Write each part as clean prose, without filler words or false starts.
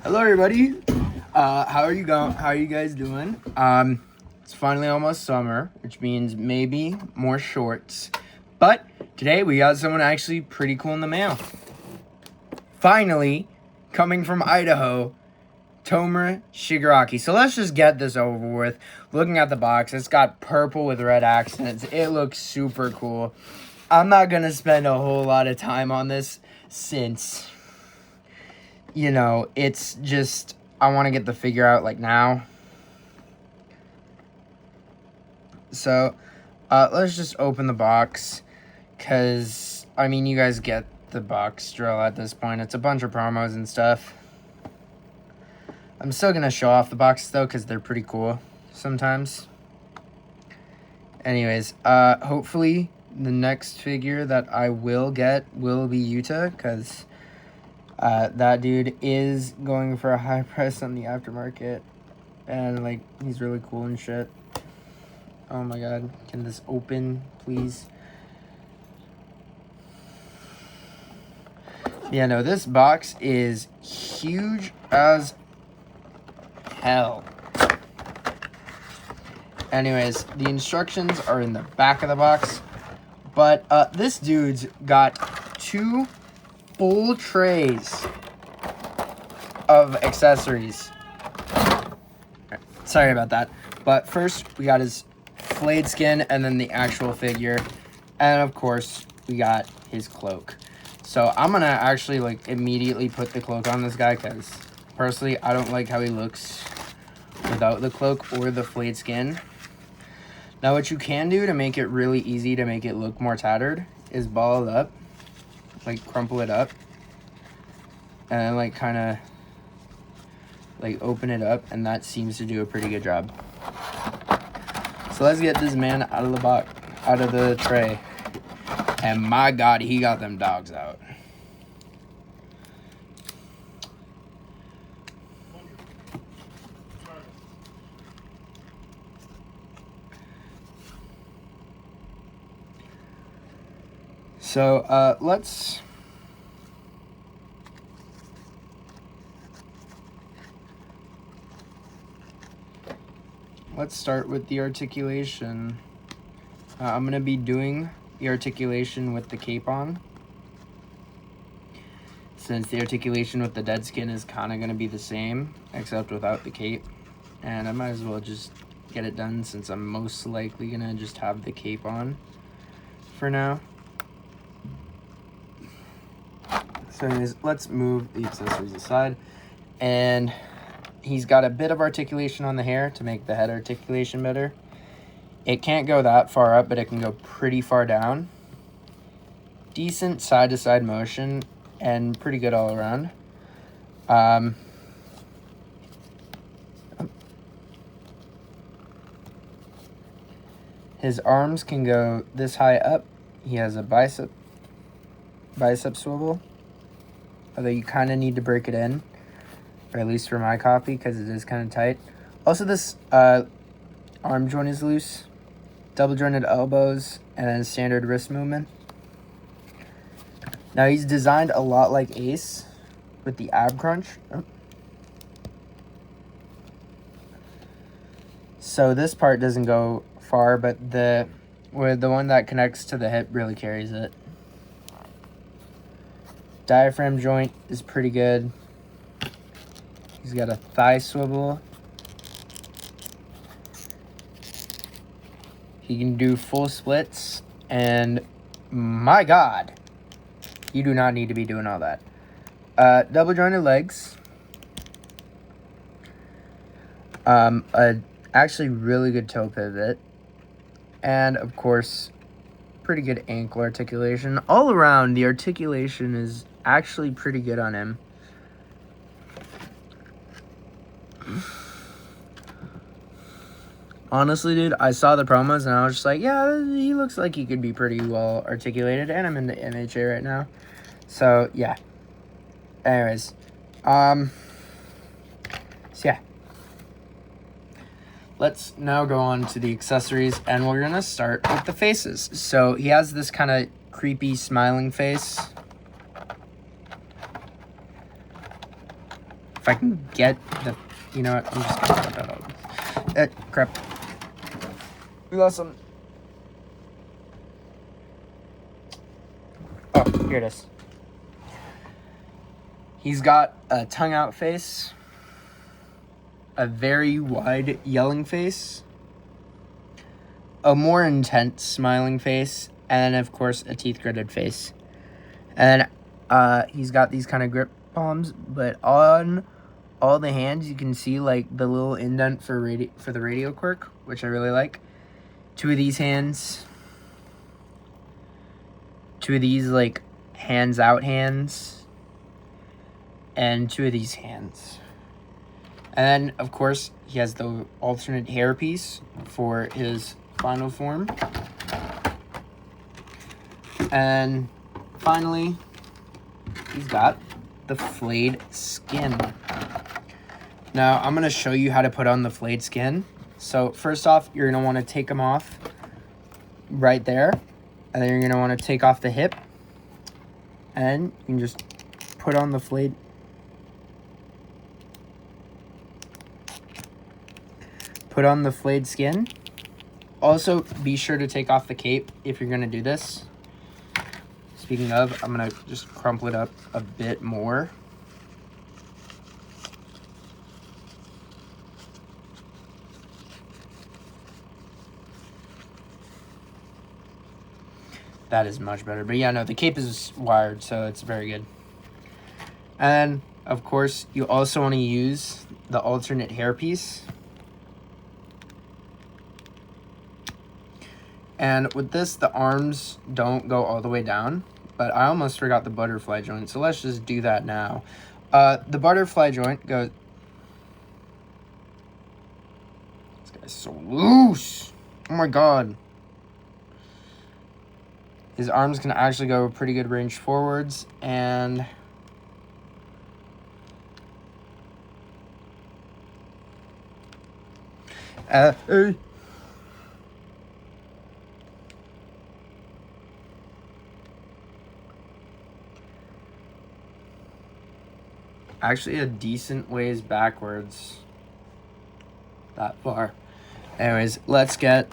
Hello, everybody. How are you going? How are you guys doing? It's finally almost summer, which means maybe more shorts. But today we got someone actually pretty cool in the mail. Finally, coming from Idaho, Tomura Shigaraki. So let's just get this over with. Looking at the box, it's got purple with red accents. It looks super cool. I'm not gonna spend a whole lot of time on this since, you know, it's just, I want to get the figure out like now. So let's just open the box, because I mean, you guys get the box drill at this point. It's a bunch of promos and stuff. I'm still gonna show off the boxes though, because they're pretty cool sometimes. Anyways, hopefully the next figure that I will get will be Yuta, because that dude is going for a high price on the aftermarket, and like, he's really cool and shit. Oh my god, can this open, please? Yeah, no, this box is huge as hell. Anyways, the instructions are in the back of the box, but this dude's got 2 full trays of accessories. Sorry about that. But first, we got his flayed skin and then the actual figure. And of course, we got his cloak. So I'm gonna actually like immediately put the cloak on this guy, because personally, I don't like how he looks without the cloak or the flayed skin. Now, what you can do to make it really easy to make it look more tattered is ball it up, like crumple it up, and then like kind of like open it up, and that seems to do a pretty good job. So let's get this man out of the box, out of the tray. And my god, he got them dogs out. So let's start with the articulation. I'm going to be doing the articulation with the cape on, since the articulation with the dead skin is kind of going to be the same, except without the cape. And I might as well just get it done, since I'm most likely going to just have the cape on for now. So anyways, let's move the accessories aside. And he's got a bit of articulation on the hair to make the head articulation better. It can't go that far up, but it can go pretty far down. Decent side-to-side motion, and pretty good all around. His arms can go this high up. He has a bicep swivel, although you kind of need to break it in, or at least for my copy, because it is kind of tight. Also, this arm joint is loose, double jointed elbows, and then standard wrist movement. Now, he's designed a lot like Ace with the ab crunch. Oh. So this part doesn't go far, but the one that connects to the hip really carries it. Diaphragm joint is pretty good. He's got a thigh swivel. He can do full splits, and my god, you do not need to be doing all that. Double jointed legs. A actually really good toe pivot. And of course, pretty good ankle articulation. All around, the articulation is actually pretty good on him. Honestly, dude, I saw the promos and I was just like, yeah, he looks like he could be pretty well articulated, and I'm into NHA right now. So, yeah. Anyways. So, yeah. Let's now go on to the accessories, and we're going to start with the faces. So, he has this kind of creepy smiling face. If I can get the... You know what? I'm just gonna cut that out. Crap. We lost some... Oh, here it is. He's got a tongue-out face, a very wide yelling face, a more intense smiling face, and of course a teeth-gritted face. And he's got these kind of grip palms, but on all the hands you can see like the little indent for the radio quirk, which I really like. Two of these hands, two of these like hands out hands, and two of these hands. And then, of course, he has the alternate hairpiece for his final form. And finally, he's got the flayed skin. Now, I'm going to show you how to put on the flayed skin. So, first off, you're going to want to take them off right there. And then you're going to want to take off the hip. And you can just put on the flayed skin. Also, be sure to take off the cape if you're going to do this. Speaking of, I'm going to just crumple it up a bit more. That is much better. But yeah, no, the cape is wired, so it's very good. And, of course, you also want to use the alternate hairpiece. And with this, the arms don't go all the way down, but I almost forgot the butterfly joint, so let's just do that now. The butterfly joint goes... This guy's so loose! Oh my god. His arms can actually go a pretty good range forwards, and... Actually a decent ways backwards. That far. Anyways, let's get...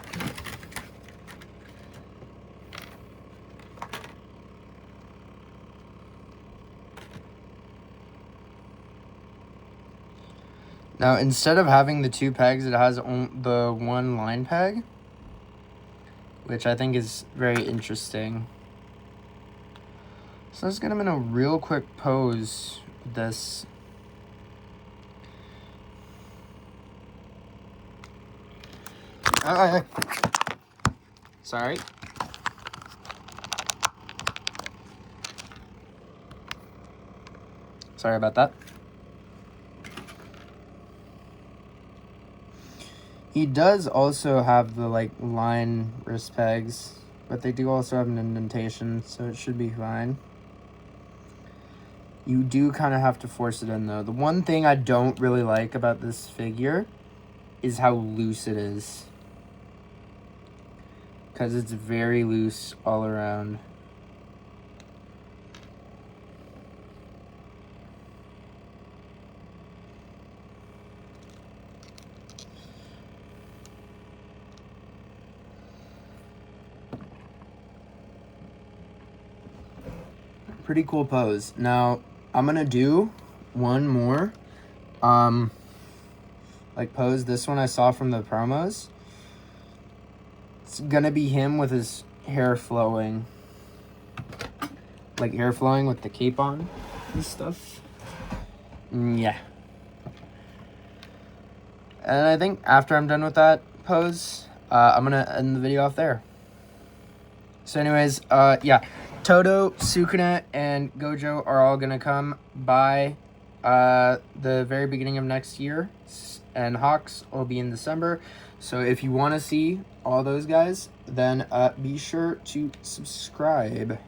Now, instead of having the two pegs, it has the one line peg, which I think is very interesting. So let's get him in a real quick pose with this. Sorry. Sorry about that. He does also have the like line wrist pegs, but they do also have an indentation, so it should be fine. You do kind of have to force it in though. The one thing I don't really like about this figure is how loose it is. Because it's very loose all around. Pretty cool pose. Now, I'm gonna do one more like pose. This one I saw from the promos. It's gonna be him with his hair flowing. Like hair flowing with the cape on and stuff. Yeah. And I think after I'm done with that pose, I'm gonna end the video off there. So anyways, yeah. Todo, Sukuna, and Gojo are all going to come by the very beginning of next year. And Hawks will be in December. So if you want to see all those guys, then be sure to subscribe.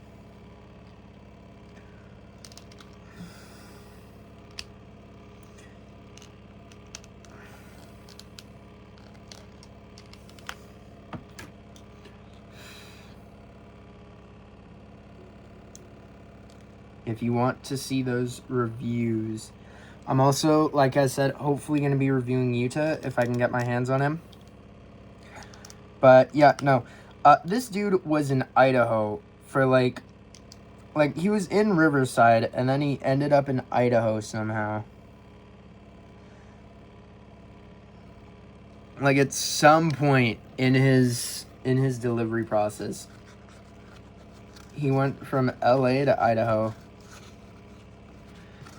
If you want to see those reviews. I'm also, like I said, hopefully going to be reviewing Yuta if I can get my hands on him. But, yeah, no. This dude was in Idaho for, like, he was in Riverside, and then he ended up in Idaho somehow. Like, at some point in his delivery process, he went from LA to Idaho.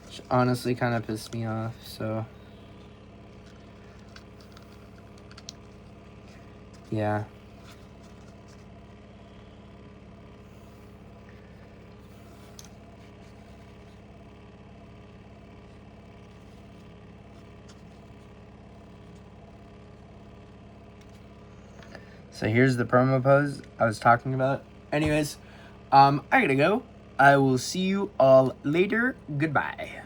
Which honestly kind of pissed me off, so... yeah. So here's the promo pose I was talking about. Anyways, I gotta go. I will see you all later. Goodbye.